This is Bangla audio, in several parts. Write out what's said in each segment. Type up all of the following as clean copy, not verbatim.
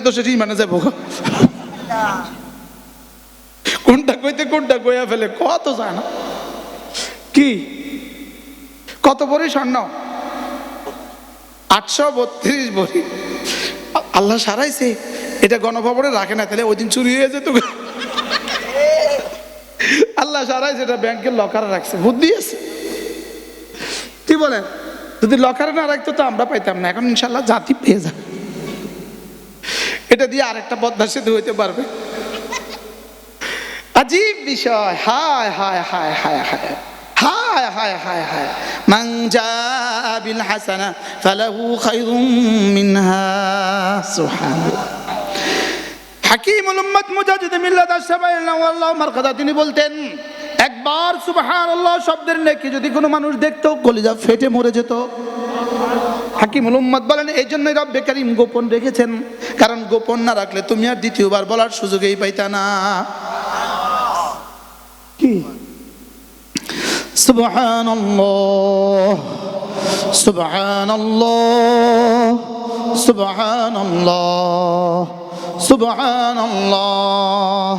তো সেটাই মানে যাবো, কোনটা কইতে কোনটা কইয়া ফেলে কত যায় না। কি কত বড়ি স্বর্ণ? 832 বড়ি। আল্লাহ সারাইছে, এটা গণভবনে রাখে না, তাহলে ওই দিন চুরি হয়ে যেত। আল্লাহ সারাইছে, এটা ব্যাংকের লকারে রাখছে, বুদ্ধি আছে। কি বলেন? যদি লকারে না রাখতো তো আমরা পাইতাম না, এখন ইনশাল্লাহ জাতি পেয়ে যাবে। এটা দিয়ে আরেকটা পদ্মা সেতু হইতে পারবে। আজীব বিষয়। হায় হায় হায় হায় হায় হায় হায় হায় হায়। মান জা বিল হাসানা ফালাহু খায়রুম মিনহা। সুবহানাল্লাহ। হাকিমুল উম্মাত মুজাদ্দিদ মিল্লাত আশ-শাবাইল আল্লাহ মারকাদা তিনি বলতেন, একবার সুবহানাল্লাহ শব্দের নেকি যদি কোনো মানুষ দেখতো কলিজা ফেটে মরে যেত। হাকিমুল উম্মাত বলেন, এই জন্যই রব্বে কারীম গোপন রেখেছেন, কারণ গোপন না রাখলে তুমি আর দ্বিতীয়বার বলার সুযোগই পাইতা না। কি সুবহানাল্লাহ সুবহানাল্লাহ সুবহানাল্লাহ সুবহানাল্লাহ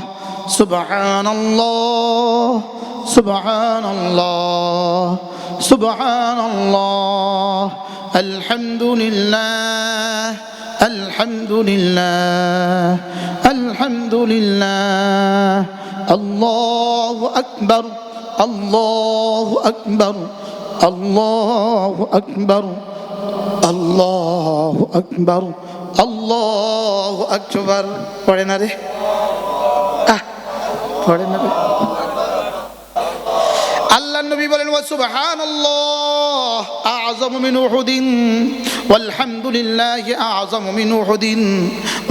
সুবহানাল্লাহ সুবহানাল্লাহ সুবহানাল্লাহ আলহামদুলিল্লাহ আলহামদুলিল্লাহ আলহামদুলিল্লাহ আল্লাহু আকবার আল্লাহু আকবার আল্লাহু আকবার আল্লাহু আকবার আল্লাহু আকবার। পড়ে না রে, পড়ে না রে। আল্লাহ নবী বলেন, ওয়া সুবহানাল্লাহ আ'যামু মিন উহুদিন ওয়াল হামদুলিল্লাহি আ'যামু মিন উহুদিন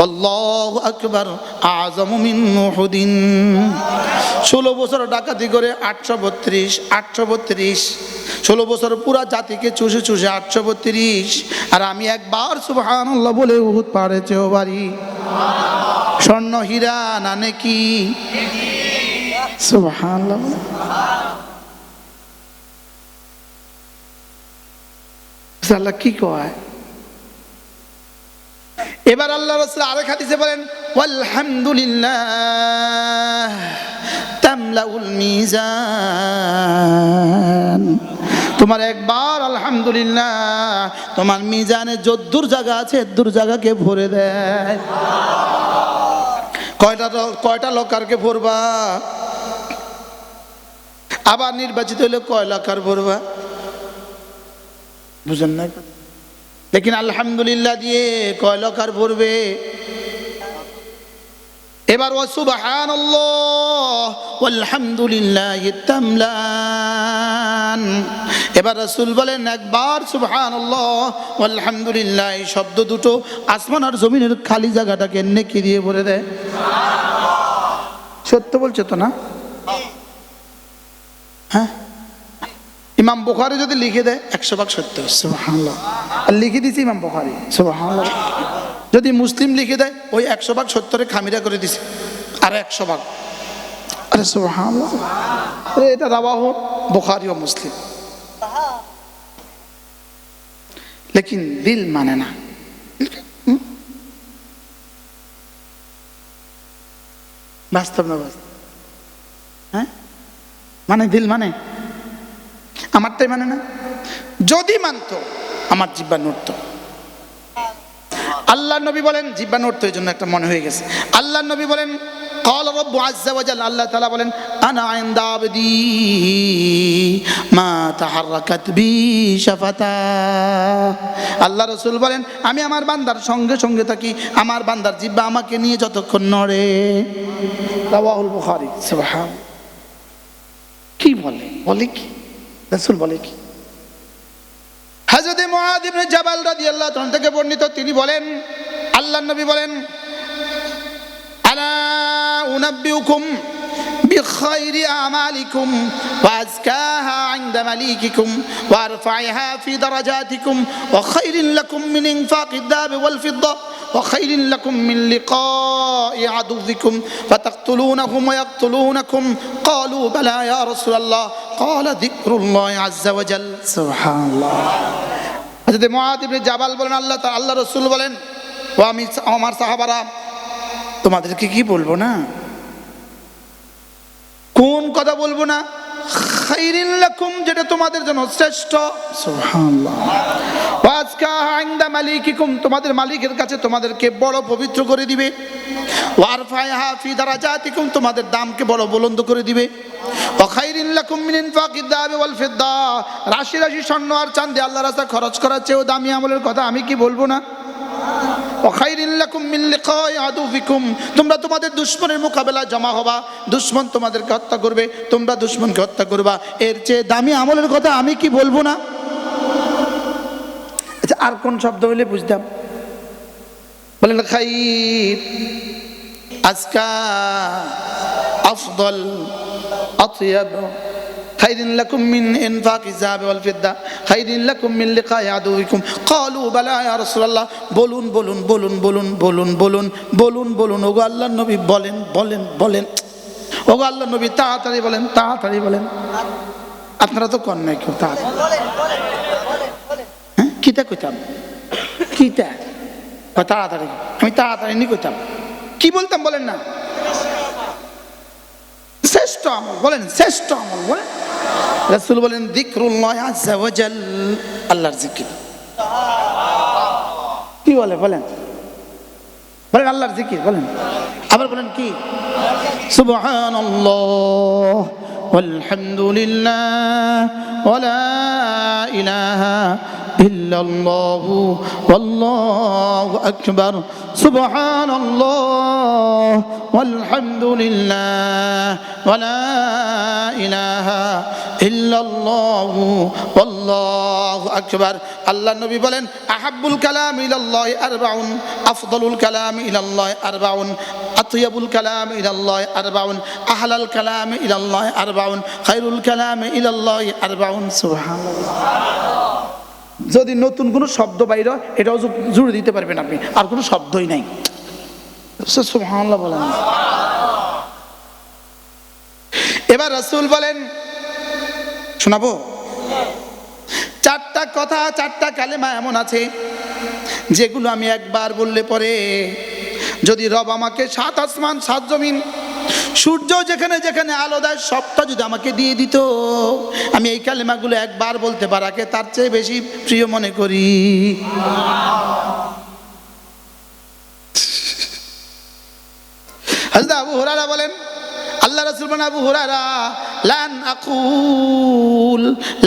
আল্লাহু আকবার আ'যামু মিন উহুদিন। 16 বছর ডাকাতি করে 832 16 বছর পুরা জাতিকে চুষে চুষে 832, আর আমি একবার সুবহানাল্লাহ বলে উহুদ পাহাড়ের চেয়েও ভারী। স্বর্ণ হীরা না নেকি? সুবহানাল্লাহ। আল্লাহ কি কয়? এবার আল্লাহ রাসূল আরেক হাদিসে বলেন, ওয়ালহামদুলিল্লাহ তামলাউল মিজান। তোমার একবার আলহামদুলিল্লাহ তোমার মিজানে যদ্দুর জায়গা আছে এদ্দুর জায়গাকে ভরে দেয়। কয়টা লকারকে ভরবা? আবার নির্বাচিত হইলে কয় লকার ভরবা? বুঝেন না? লেকিন আলহামদুলিল্লাহ দিয়ে কয় লকার ভরবে? এবার ওয়া সুবহানাল্লাহ ওয়াল হামদুলিল্লাহি তামলান। এবার রাসূল বলেন, একবার সুবহানাল্লাহ ওয়াল হামদুলিল্লাহ শব্দ দুটো আসমান আর জমিনের খালি জায়গাটাকে নেকি দিয়ে ভরে দেয়। সত্য বলছো তো না? হ্যাঁ, ইমাম বুখারী যদি লিখে দেয় 100 ভাগ সত্য, সুবহানাল্লাহ। আর লিখে দিয়েছে ইমাম বুখারী, সুবহানাল্লাহ। যদি মুসলিম লিখে দেয় ওই 100 ভাগ সত্যরে খামিরা করে দিছে আর 100 ভাগ, আরে সুবহানাল্লাহ। এটা রাওয়াহু বুখারী ও মুসলিম। লেকিন দিল মানে না। বাস্তব না বাস্তব? হ্যাঁ, মানে দিল মানে আমারটাই মানে না। যদি মানতো আমার জিহ্বা নড়তো। আল্লাহ নবী বলেন, জিহ্বা নড়তো এই জন্য একটা মনে হয়ে গেছে। আল্লাহ নবী বলেন, ক্বালা রাব্বু আযযা ওয়া জাল্লা, আল্লাহ তাআলা বলেন, আনা ইনদা আবদি মা তাহাররাকাত বি শাফাতা। আল্লাহ রাসূল বলেন, আমি আমার বান্দার সঙ্গে সঙ্গে থাকি, আমার বান্দার জিহ্বা আমাকে নিয়ে যতক্ষণ নড়ে। রাওয়াহুল বুখারী। সুবহানাল্লাহ। কি বলে কি রাসূল বলে কি? হযরত মুআয ইবনে জাবাল রাদিয়াল্লাহু তাআলা থেকে বর্ণিত, তিনি বলেন, আল্লাহর নবী বলেন, আলা উনাব্বিউকুম বিখাইরি আমালিকুম ওয়া আযকাহা ইনদা মালিকিকুম ওয়া আরফাইহা ফি দারাজাতিকুম ওয়া খায়রিন লাকুম মিন ইনফাকিদ দাহাব ওয়াল ফিদ্দা ওয়া খায়রিন লাকুম মিন লিকাই আদুওয়িকুম ফাতাকতুলুনাহুম ওয়া ইয়াকতুলুনাকুম ক্বালু বালা ইয়া রাসূলুল্লাহ ক্বালা যিকরুল্লাহি আযযা ওয়া জাল। সুবহানাল্লাহ। হযরত মুআয ইবনে জাবাল বলেন, আল্লাহ রাসূল বলেন, ও আমি আমার সাহাবারা তোমাদেরকে কি বলবো না, কোন কথা বলবো না, খাইরিন লাকুম, যেটা তোমাদের জন্য শ্রেষ্ঠ, সুবহানাল্লাহ, ওয়াজকা ইনদা মালিকিকুম, তোমাদের মালিকের কাছে তোমাদেরকে বড় পবিত্র করে দিবে, ওয়ারফাইহা ফি দারাজাতিকুম, তোমাদের দামকে বড় বুলন্দ করে দিবে, ওয়া খাইরিন লাকুম মিন ইনফাকিদ দাহাবি ওয়াল ফিদ্দা, রাশি রাশি স্বর্ণ আর চাঁদি আল্লাহর রাস্তায় খরচ করার চেয়েও দামি আমলের কথা আমি কি বলবো না, ওয়া খাইরিন লাকুম মিন লিকাই আদুবিকুম, তোমরা তোমাদের দুশমনের মোকাবেলায় জমা হবা, দুশমন তোমাদেরকে হত্যা করবে, তোমরা দুশমনকে হত্যা করবা, এর চেয়ে দামি আমলের কথা আমি কি বলবো না। আচ্ছা, আর কোন শব্দ হইলে বুঝতাম, বলেন খাইর, আজকা, আফদল, আতয়াব, খাইরিন লাকুম মিন ইনফাকিজ যাহাবি ওয়াল ফিদ্দা, খাইরিন লাকুম মিন লিকাই আদুবিকুম, ক্বালু বালা ইয়া রাসূলুল্লাহ, বলুন বলুন বলুন বলুন বলুন বলুন বলুন বলুন, ওগো আল্লাহর নবী বলেন বলেন বলেন, ওগো আল্লাহর নবী তাড়াতাড়ি বলেন তাড়াতাড়ি বলেন। আপনারা তো কন নাই কেউ তাড়াতাড়ি, হ্যাঁ কিতা কইতাম, কিতা তাড়াতাড়ি, আমি তাড়াতাড়ি নি কইতাম, কি বলতাম বলেন না, শ্রেষ্ঠ আমল বলেন, শ্রেষ্ঠ আমল বলেন। রাসূল বলেন যিকরুল্লাহ আযজা ওয়া জাল, আল্লাহর জিকির। কি বলে বলেন, বলেন আল্লাহর জিকির বলেন, আবার বলেন কি, সুবহানাল্লাহ ওয়ালহামদুলিল্লাহ ওয়া লা ইলাহা ইল্লাল্লাহু ওয়াল্লাহু আকবার, সুবহানাল্লাহ ওয়ালহামদুলিল্লাহ ওয়া লা ইলাহা ইল্লাল্লাহু ওয়াল্লাহু আকবার। আল্লাহর নবী বলেন আহাব্বুল কালাম ইলাল্লাহি আরবাউন, আফদালুল কালাম ইলাল্লাহি আরবাউন, আতয়াবুল কালাম ইলাল্লাহি আরবাউন, আহলাল কালাম ইলাল্লাহি আরবাউন, খায়রুল কালাম ইলাল্লাহি আরবাউন। সুবহানাল্লাহ। যদি নতুন কোনো শব্দ বাইরে এটাও জুড়ে দিতে পারবেন আপনি, আর কোনো শব্দই নাই, সুবহানাল্লাহ বলেন। এবার রাসূল বলেন, শোনাবো, চারটা কথা, চারটা কালেমা এমন আছে যেগুলো আমি একবার বললে পরে যদি রব আমাকে সাত আসমান সাত জমিন, সূর্য যেখানে যেখানে আলো দেয় সবটা যদি আমাকে দিয়ে দিত, আমি এই কালেমাগুলো একবার বলতে পারাকে তার চেয়ে বেশি প্রিয় মনে করি। হযরত আবু হুরায়রা বলেন, আল্লাহ রাসূল বলেন, আবু হুরায়রা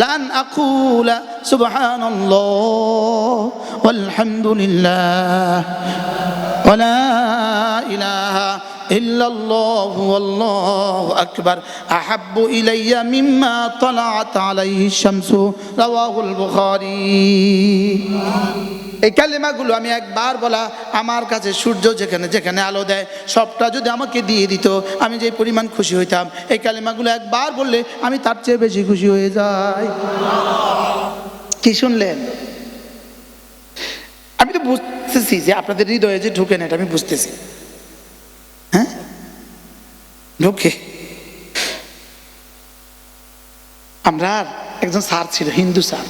লান আকুল সুবহানাল্লাহ ওয়ালহামদুলিল্লাহ ওয়া লা ইলাহা ইল্লাল্লাহু ওয়াল্লাহু আকবার আহাব্বু ইলাইয়া মিম্মা তালাআত আলাইহি শামসু, রাওয়াহুল বুখারী। এই কালেমাগুলো আমি একবার বলা আমার কাছে সূর্য যেখানে যেখানে আলো দেয় সবটা যদি আমাকে দিয়ে দিত, আমি যে পরিমাণ খুশি হইতাম, এই কালেমাগুলো একবার বললে আমি তার চেয়ে বেশি খুশি হয়ে যাই। কি শুনলেন? আমি তো বুঝতেছি যে আপনাদের হৃদয়ে যে ঢুকে না, এটা আমি বুঝতেছি, হ্যাঁ ঢুকে। আমরা একজন স্যার ছিল, হিন্দু স্যার,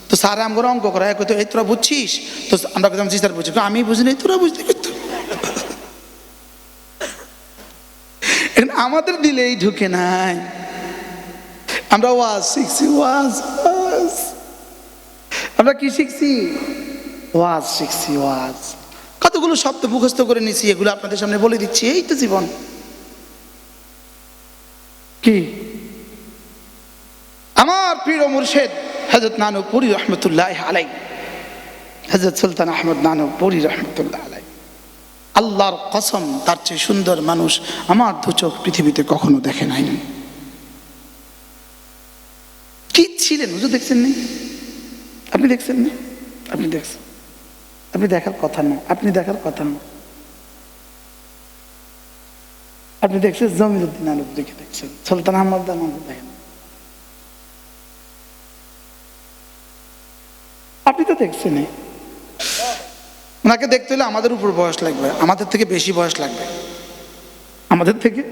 তো স্যার আমার অঙ্ক করা কইতো, এই তোরা বুঝছিস? তো আমরা কইতাম জি স্যার বুঝছি। আমি বুঝিনি, তোরা বুঝতে করতো। আমাদের দিলেই ঢুকে নাই। আমরা ওয়াজ শিখছি, ওয়াজ, আমরা কি শিখছি? ওয়াজ শিখছি, ওয়াজ। কতগুলো শব্দ মুখস্থ করে নিছি, এগুলো আপনাদের সামনে বলে দিচ্ছি। এই তো জীবন। কি আমার প্রিয় মুর্শিদ হযরত নানুপুরি রহমতুল্লাহ আলাইহি, হযরত সুলতান আহমদ নানুপুরি রহমতুল্লাহ আলাইহি, আল্লাহর কসম তার চেয়ে সুন্দর মানুষ আমার দু চোখ পৃথিবীতে কখনো দেখে নাই। কি ছিলেন হুজুর, দেখছেন না? আপনি দেখছেন না? আপনি দেখছেন, আপনি দেখার কথা না, আপনি দেখার কথা না। আপনি দেখছেন জমিরুদ্দিন আলমগীরকে, দেখছেন সুলতান আহমদ নানুপুরি দেখেন। আপনি তো দেখছেন, ওনাকে দেখতে হলে আমাদের উপর বয়স লাগবে, আমাদের থেকে বেশি বয়স লাগবে, আমাদের থেকে।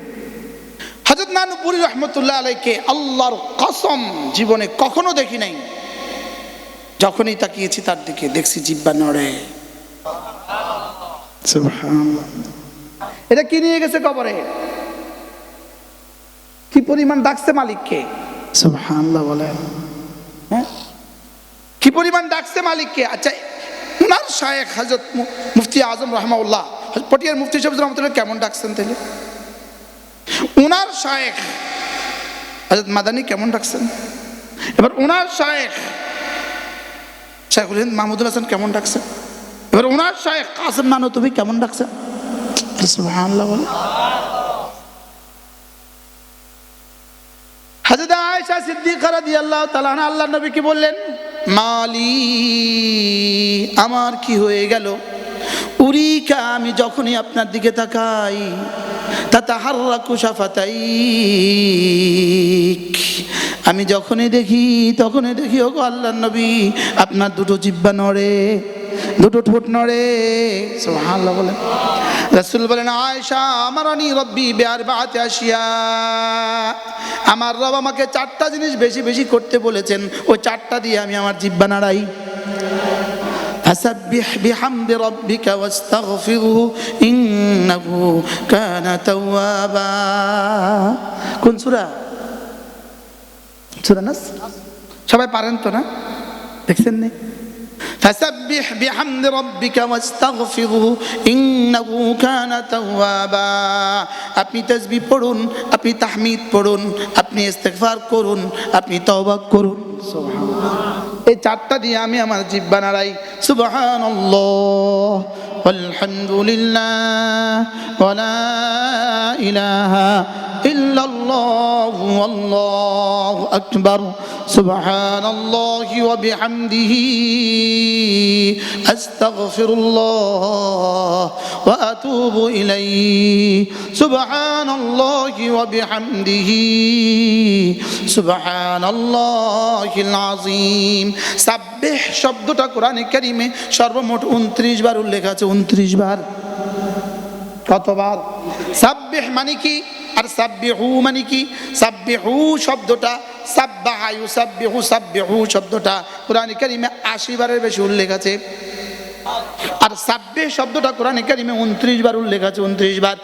হযরত নানুপুরি রহমতুল্লাহ আলাইহিকে আল্লাহর কসম জীবনে কখনো দেখি নাই। যখনই তাকিয়েছি তার দিকে দেখছি জিহ্বা নড়ে। সুবহানাল্লাহ। এটা কি নিয়ে গেছে কবরে? কি পরিমাণ ডাকছে মালিককে? সুবহানাল্লাহ বলেন। হ্যাঁ, কি পরিমাণ ডাকছে মালিককে। আচ্ছা, উনার শায়েখ হযরত মুফতি আজম রাহমাহুল্লাহ, পটিয়ার মুফতি সাহেব রহমাতুল্লাহ কেমন ডাকছেন তাহলে? উনার শায়েখ হযরত মাদানী কেমন ডাকছেন? এবার উনার শায়েখ শাইখুল হিন্দ মাহমুদুল হাসান কেমন ডাকছেন? এবার উনার শায়েখ কাসেম নানুতুবি কেমন ডাকছেন? সুবহানাল্লাহ বলেন। হযরত আয়েশা সিদ্দিকা রাদিয়াল্লাহু তাআলা আনহা আল্লাহর নবী কি বললেন? মালি, আমার কি হয়ে গেল? উরিকা, আমি যখনই আপনার দিকে তাকাই, তাতাহাররাকু শাফাতাইক, আমি যখনই দেখি ওগো আল্লাহর নবী, আপনার দুটো জিহ্বা নড়ে, দুটো ঠোঁট নড়ে। সুবহানাল্লাহ বলেন। রাসূল বলেন, আয়েশা আমারানি রব্বি বিআরবাআতি আশিয়া, আমার রব আমাকে চারটা জিনিস বেশি বেশি করতে বলেছেন, ওই চারটা দিয়ে আমি আমার জিহ্বা নাড়াই। ফাসাব্বিহ বিহামদি রাব্বিকা ওয়াস্তাগফিরহু ইন্নাহু কানা তাওয়াবা। কোন সূরা? সূরা নাস। সবাই পারেন তো না? দেখছেন না? ফাসাব্বিহ বিহামদি রাব্বিকা ওয়াস্তাগফিরহু ইন্নাহু কানা তাওয়াবা। আপনি তাসবিহ পড়ুন, আপনি তাহমিদ পড়ুন, আপনি ইস্তিগফার করুন, আপনি তওবা করুন। সুবহানাল্লাহ। এই চারটা দিয়ে আমি আমার জিহ্বা নাড়াই। সুবহানাল্লাহ আলহামদুলিল্লাহ ওয়া লা ইলাহা ইল্লাল্লাহু আল্লাহু আকবার। সুবহানাল্লাহি ওয়া বিহামদিহি আস্তাগফিরুল্লাহ ওয়া আতুবু ইলাইহি। সুবহানাল্লাহি ওয়া বিহামদিহি সুবহানাল্লাহিল আযীম। সাব্বিহ শব্দটা কোরআনে কারীমে সর্বমোট 29 বার উল্লেখ আছে। 29 বার। কতবার? সাব্বিহ মানে কি আর সাব্বিহু মানে কি? সাব্বিহু শব্দটা, সাব্বাহা ইউসাব্বিহু, সাব্বিহু শব্দটা কোরআনে কারীমে 80 বারের বেশি উল্লেখ আছে। আর সাব্বিহ শব্দটা কোরআনে কারীমে 29 বার উল্লেখ আছে। 29 বার।